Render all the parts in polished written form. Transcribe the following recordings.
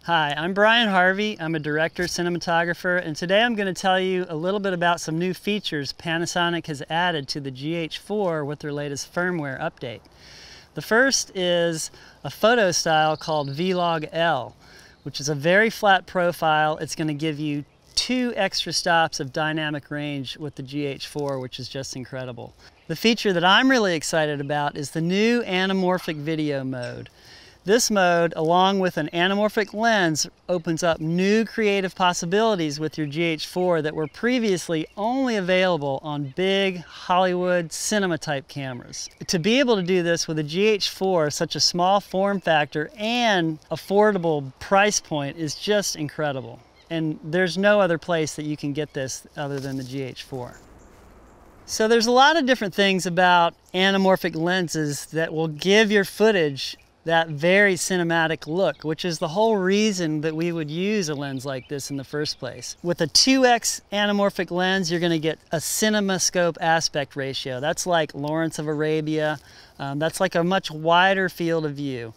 Hi, I'm Bryan Harvey. I'm a director, cinematographer, and today I'm going to tell you a little bit about some new features Panasonic has added to the GH4 with their latest firmware update. The first is a photo style called Vlog-L, which is a very flat profile. It's going to give you 2 extra stops of dynamic range with the GH4, which is just incredible. The feature that I'm really excited about is the new anamorphic video mode. This mode, along with an anamorphic lens, opens up new creative possibilities with your GH4 that were previously only available on big Hollywood cinema type cameras. To be able to do this with a GH4, such a small form factor and affordable price point, is just incredible. And there's no other place that you can get this other than the GH4. So there's a lot of different things about anamorphic lenses that will give your footage that very cinematic look, which is the whole reason that we would use a lens like this in the first place. With a 2x anamorphic lens, you're going to get a CinemaScope aspect ratio. That's like Lawrence of Arabia. That's like a much wider field of view.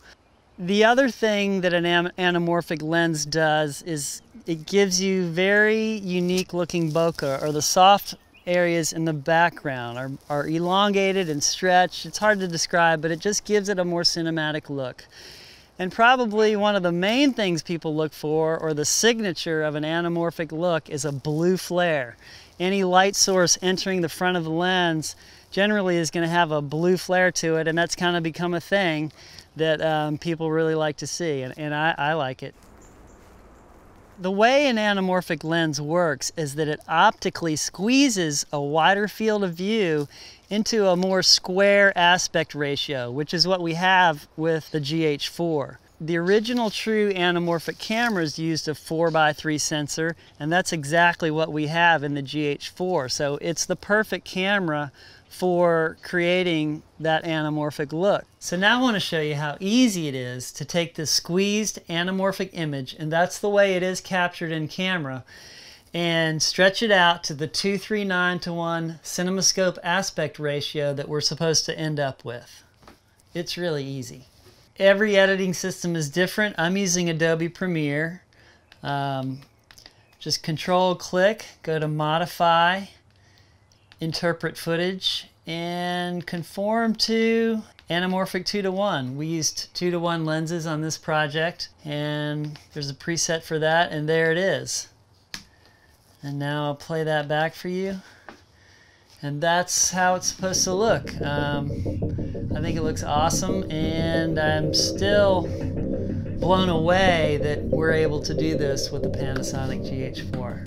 The other thing that an anamorphic lens does is it gives you very unique looking bokeh, or the soft areas in the background are elongated and stretched. It's hard to describe, but it just gives it a more cinematic look. And probably one of the main things people look for, or the signature of an anamorphic look, is a blue flare. Any light source entering the front of the lens generally is going to have a blue flare to it, and that's kind of become a thing that people really like to see, and I like it. The way an anamorphic lens works is that it optically squeezes a wider field of view into a more square aspect ratio, which is what we have with the GH4. The original true anamorphic cameras used a 4x3 sensor, and that's exactly what we have in the GH4. So it's the perfect camera for creating that anamorphic look. So now I want to show you how easy it is to take this squeezed anamorphic image, and that's the way it is captured in camera, and stretch it out to the 2:3:9:1 CinemaScope aspect ratio that we're supposed to end up with. It's really easy. Every editing system is different. I'm using Adobe Premiere. Just Control-click, go to Modify, Interpret Footage, and conform to anamorphic 2:1. We used 2:1 lenses on this project, and there's a preset for that, and there it is. And now I'll play that back for you. And that's how it's supposed to look. I think it looks awesome, and I'm still blown away that we're able to do this with the Panasonic GH4.